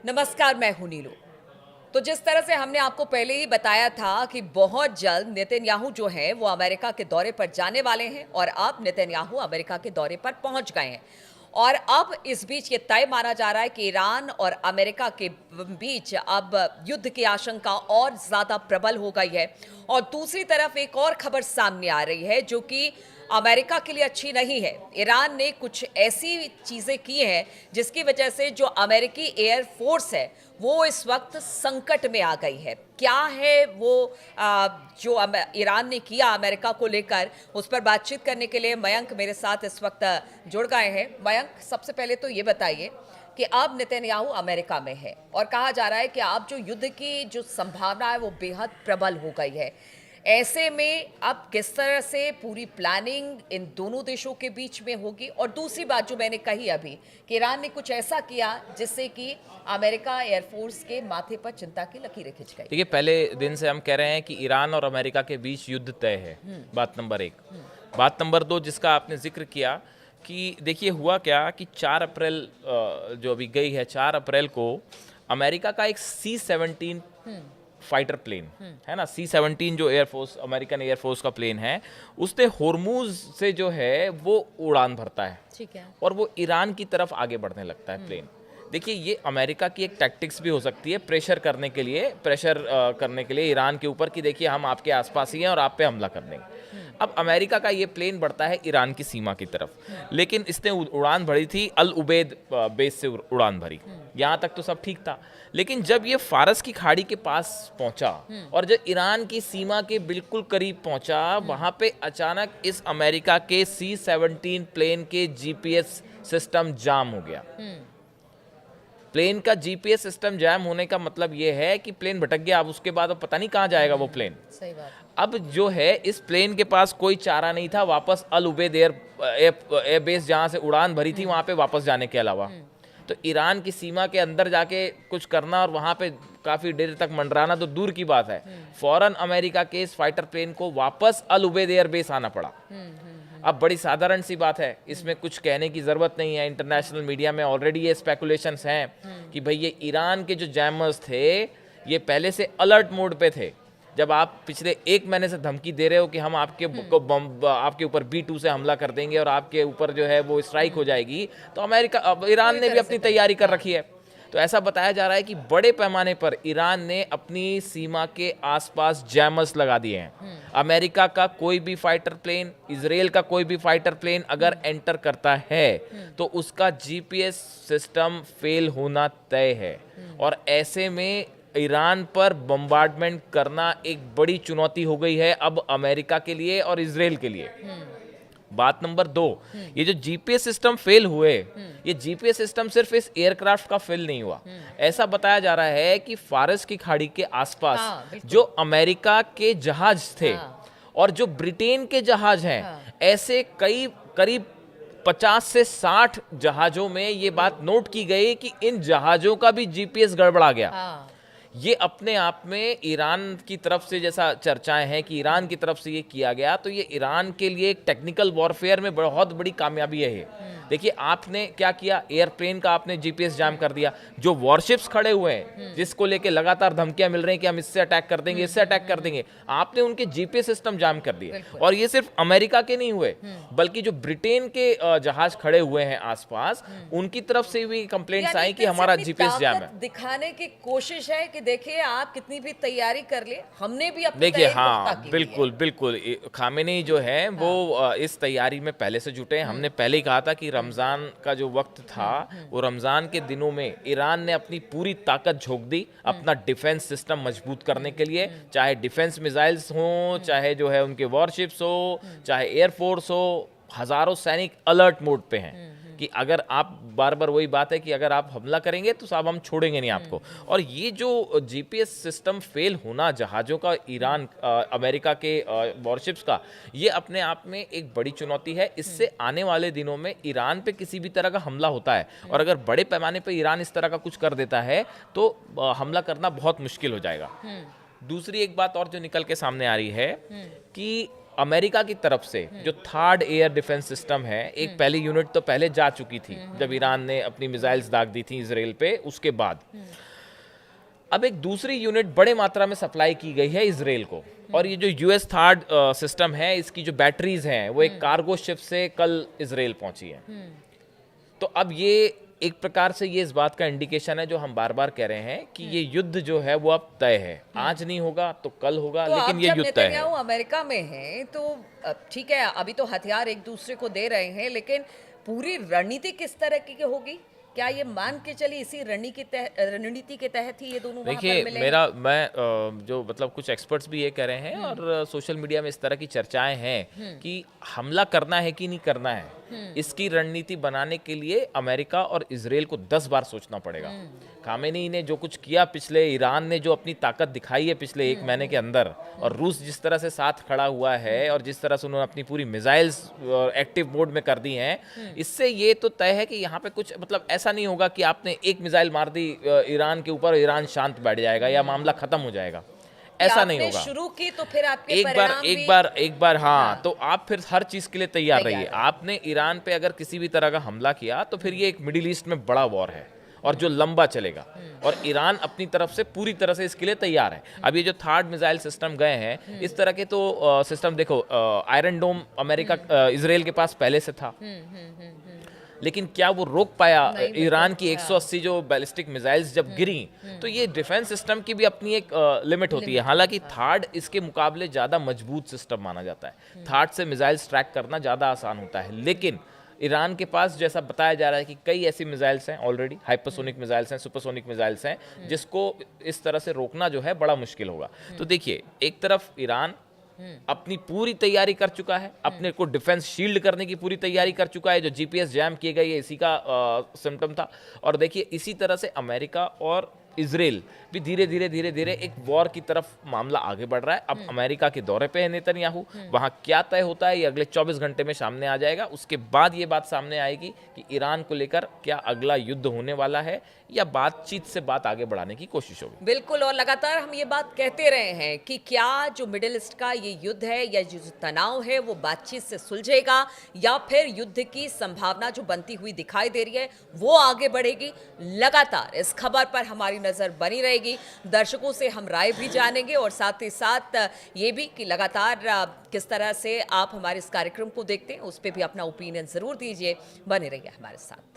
नमस्कार, मैं हूं नीलू। तो जिस तरह से हमने आपको पहले ही बताया था कि बहुत जल्द नेतन्याहू जो है वो अमेरिका के दौरे पर जाने वाले हैं और अब नेतन्याहू अमेरिका के दौरे पर पहुंच गए हैं। और अब इस बीच ये तय माना जा रहा है कि ईरान और अमेरिका के बीच अब युद्ध की आशंका और ज्यादा प्रबल हो गई है। और दूसरी तरफ एक और खबर सामने आ रही है जो कि अमेरिका के लिए अच्छी नहीं है। ईरान ने कुछ ऐसी चीजें की हैं जिसकी वजह से जो अमेरिकी एयरफोर्स है वो इस वक्त संकट में आ गई है। क्या है वो जो ईरान ने किया अमेरिका को लेकर, उस पर बातचीत करने के लिए मयंक मेरे साथ इस वक्त जुड़ गए हैं। मयंक, सबसे पहले तो ये बताइए कि अब नेतन्याहू अमेरिका में है और कहा जा रहा है कि अब जो युद्ध की जो संभावना है वो बेहद प्रबल हो गई है। ऐसे में अब किस तरह से पूरी प्लानिंग इन दोनों देशों के बीच में होगी? और दूसरी बात जो मैंने कही अभी कि ईरान ने कुछ ऐसा किया जिससे कि अमेरिका एयरफोर्स के माथे पर चिंता की लकीरें खिंच गई। देखिए, पहले दिन से हम कह रहे हैं कि ईरान और अमेरिका के बीच युद्ध तय है। बात नंबर एक। बात नंबर दो, जिसका आपने जिक्र किया कि देखिए हुआ क्या कि 4 अप्रैल जो अभी गई है, 4 अप्रैल को अमेरिका का एक C-17 फाइटर प्लेन है ना, C-17 जो एयरफोर्स अमेरिकन एयरफोर्स का प्लेन है, उसने होर्मुज से जो है वो उड़ान भरता है। ठीक है। और वो ईरान की तरफ आगे बढ़ने लगता है प्लेन। देखिए, ये अमेरिका की एक टैक्टिक्स भी हो सकती है, प्रेशर करने के लिए ईरान के ऊपर कि देखिए हम आपके आसपास ही हैं और आप पे हमला कर देंगे। अब अमेरिका का ये प्लेन बढ़ता है ईरान की सीमा की तरफ, लेकिन इसने उड़ान भरी थी अल उबैद बेस से उड़ान भरी। यहाँ तक तो सब ठीक था, लेकिन जब ये फारस की खाड़ी के पास पहुंचा और जब ईरान की सीमा के बिल्कुल करीब पहुंचा, वहां पे अचानक इस अमेरिका के C-17 प्लेन के जीपीएस सिस्टम जाम हो गया। प्लेन का जीपीएस सिस्टम जैम होने का मतलब ये है कि प्लेन भटक गया। अब उसके बाद अब पता नहीं कहाँ जाएगा वो प्लेन। सही बात। अब जो है इस प्लेन के पास कोई चारा नहीं था वापस अल उबैद एयर बेस जहाँ से उड़ान भरी थी वहाँ पे वापस जाने के अलावा। तो ईरान की सीमा के अंदर जाके कुछ करना और वहाँ पे काफ़ी देर तक मंडराना तो दूर की बात है, फौरन अमेरिका के इस फाइटर प्लेन को वापस अल उबैद एयर बेस आना पड़ा। अब बड़ी साधारण सी बात है, इसमें कुछ कहने की ज़रूरत नहीं है। इंटरनेशनल मीडिया में ऑलरेडी ये स्पेकुलेशंस हैं कि भाई ये ईरान के जो जैमर्स थे ये पहले से अलर्ट मोड पे थे। जब आप पिछले 1 महीने से धमकी दे रहे हो कि हम आपके ऊपर B-2 से हमला कर देंगे और आपके ऊपर जो है वो स्ट्राइक हो जाएगी, तो ईरान ने भी अपनी तैयारी कर रखी है। तो ऐसा बताया जा रहा है कि बड़े पैमाने पर ईरान ने अपनी सीमा के आसपास जैमर्स लगा दिए हैं। अमेरिका का कोई भी फाइटर प्लेन, इजराइल का कोई भी फाइटर प्लेन अगर एंटर करता है तो उसका जीपीएस सिस्टम फेल होना तय है। और ऐसे में ईरान पर बम्बार्डमेंट करना एक बड़ी चुनौती हो गई है अब अमेरिका के लिए और इजराइल के लिए। बात नंबर 2, ये जो जीपीएस सिस्टम फेल हुए, ये जीपीएस सिस्टम सिर्फ इस एयरक्राफ्ट का फेल नहीं हुआ। ऐसा बताया जा रहा है कि फारस की खाड़ी के आसपास जो अमेरिका के जहाज थे और जो ब्रिटेन के जहाज हैं, ऐसे करीब 50 से 60 जहाजों में ये बात नोट की गई कि इन जहाजों का भी जीपीएस गड़बड़ा गया। ये अपने आप में ईरान की तरफ से, जैसा चर्चाएं हैं कि ईरान की तरफ से ये किया गया, तो ये ईरान के लिए एक टेक्निकल वॉरफेयर में बहुत बड़ी कामयाबी है ये। देखिए आपने क्या किया, एयरप्लेन का आपने जीपीएस जाम कर दिया। जो वॉरशिप्स खड़े हुए हैं जिसको लेके लगातार धमकियां मिल रही हैं कि हम इससे अटैक कर देंगे, इससे अटैक कर देंगे, आपने उनके जीपीएस सिस्टम जाम कर दिए। और ये सिर्फ अमेरिका के नहीं हुए, बल्कि जो ब्रिटेन के जहाज खड़े हुए हैं आसपास, उनकी तरफ से भी कंप्लेंट्स आई कि हमारा जीपीएस जाम है। दिखाने की कोशिश है कि देखिए आप कितनी भी तैयारी कर ले, हमने भी अपनी देखिए तैयारी पुख्ता की बिल्कुल बिल्कुल, खामेनी जो है वो इस तैयारी में पहले से जुटे हैं। हमने पहले ही कहा था कि रमज़ान का जो वक्त था वो रमज़ान के दिनों में ईरान ने अपनी पूरी ताकत झोंक दी अपना डिफेंस सिस्टम मजबूत करने के लिए, चाहे डिफेंस मिसाइल्स हों, चाहे जो है उनके वॉरशिप्स हो, चाहे एयरफोर्स हो। हज़ारों सैनिक अलर्ट मोड पे हैं कि अगर आप बार बार वही बात है कि अगर आप हमला करेंगे तो साहब हम छोड़ेंगे नहीं आपको। और ये जो जीपीएस सिस्टम फेल होना जहाज़ों का, अमेरिका के वॉरशिप्स का, ये अपने आप में एक बड़ी चुनौती है। इससे आने वाले दिनों में ईरान पे किसी भी तरह का हमला होता है और अगर बड़े पैमाने पे ईरान इस तरह का कुछ कर देता है तो हमला करना बहुत मुश्किल हो जाएगा। दूसरी एक बात और जो निकल के सामने आ रही है कि अमेरिका की तरफ से जो थर्ड एयर डिफेंस सिस्टम है, एक पहली यूनिट तो पहले जा चुकी थी जब ईरान ने अपनी मिसाइल्स दाग दी थी इसराइल पे, उसके बाद अब एक दूसरी यूनिट बड़े मात्रा में सप्लाई की गई है इसराइल को। और ये जो यूएस थर्ड सिस्टम है, इसकी जो बैटरीज हैं वो एक कार्गो शिप से कल इसराइल पहुंची है। तो अब ये एक प्रकार से ये इस बात का इंडिकेशन है जो हम बार बार कह रहे हैं कि ये युद्ध जो है वो अब तय है, आज नहीं होगा तो कल होगा, तो लेकिन अब ये जब युद्ध तय है। नेतन्याहू अमेरिका में हैं तो ठीक है, अभी तो हथियार एक दूसरे को दे रहे हैं, लेकिन पूरी रणनीति किस तरह की होगी? क्या ये मान के चलिए इसी रणनीति के तहत ही ये दोनों वहां पर देखिए, मिलेंगे? मैं जो मतलब कुछ एक्सपर्ट्स भी ये कह रहे हैं और सोशल मीडिया में इस तरह की चर्चाएं हैं कि हमला करना है कि नहीं करना है, इसकी रणनीति बनाने के लिए अमेरिका और इजराइल को 10 बार सोचना पड़ेगा। खामेनी ने जो कुछ किया पिछले, ईरान ने जो अपनी ताकत दिखाई है पिछले 1 महीने के अंदर, और रूस जिस तरह से साथ खड़ा हुआ है और जिस तरह से उन्होंने अपनी पूरी मिसाइल्स एक्टिव मोड में कर दी हैं, इससे ये तो तय है कि यहाँ पे कुछ मतलब ऐसा नहीं होगा कि आपने एक मिसाइल मार दी ईरान के ऊपर, ईरान शांत बैठ जाएगा या मामला खत्म हो जाएगा, ऐसा नहीं होगा। शुरू की तो फिर आपके एक बार हाँ, तो आप फिर हर चीज के लिए तैयार रहिए। आपने ईरान पे अगर किसी भी तरह का हमला किया तो फिर ये एक मिडिल ईस्ट में बड़ा वॉर है और जो लंबा चलेगा, और ईरान अपनी तरफ से पूरी तरह से इसके लिए तैयार है। अब ये जो थर्ड मिसाइल सिस्टम गए हैं, इस तरह के तो सिस्टम देखो, आयरन डोम अमेरिका इसराइल के पास पहले से था, लेकिन क्या वो रोक पाया ईरान की 180 जो बैलिस्टिक मिसाइल्स जब गिरी? तो ये डिफेंस सिस्टम की भी अपनी एक लिमिट होती है। हालांकि थर्ड इसके मुकाबले ज़्यादा मजबूत सिस्टम माना जाता है, थर्ड से मिसाइल्स ट्रैक करना ज़्यादा आसान होता है, लेकिन ईरान के पास जैसा बताया जा रहा है कि कई ऐसी मिसाइल्स हैं ऑलरेडी, हाइपरसोनिक मिसाइल्स हैं, सुपरसोनिक मिसाइल्स हैं, जिसको इस तरह से रोकना जो है बड़ा मुश्किल होगा। तो देखिए, एक तरफ ईरान अपनी पूरी तैयारी कर चुका है, अपने को डिफेंस शील्ड करने की पूरी तैयारी कर चुका है, जो जीपीएस जैम किए गए इसी का सिम्टम था। और देखिए, इसी तरह से अमेरिका और इजराइल भी धीरे धीरे एक वॉर की तरफ मामला आगे बढ़ रहा है। अब अमेरिका के दौरे पे है नेतन्याहू, वहां क्या तय होता है ये अगले 24 घंटे में सामने आ जाएगा। उसके बाद ये बात सामने आएगी कि ईरान को लेकर क्या अगला युद्ध होने वाला है या बातचीत से बात आगे बढ़ाने की कोशिश होगी। बिल्कुल, और लगातार हम ये बात कहते रहे हैं कि क्या जो मिडिल ईस्ट का ये युद्ध है या जो तनाव है वो बातचीत से सुलझेगा या फिर युद्ध की संभावना जो बनती हुई दिखाई दे रही है वो आगे बढ़ेगी। लगातार इस खबर पर हमारी नजर बनी रहेगी, दर्शकों से हम राय भी जानेंगे और साथ ही साथ ये भी कि लगातार किस तरह से आप हमारे इस कार्यक्रम को देखते हैं उस पर भी अपना ओपिनियन जरूर दीजिए। बने रहिए हमारे साथ।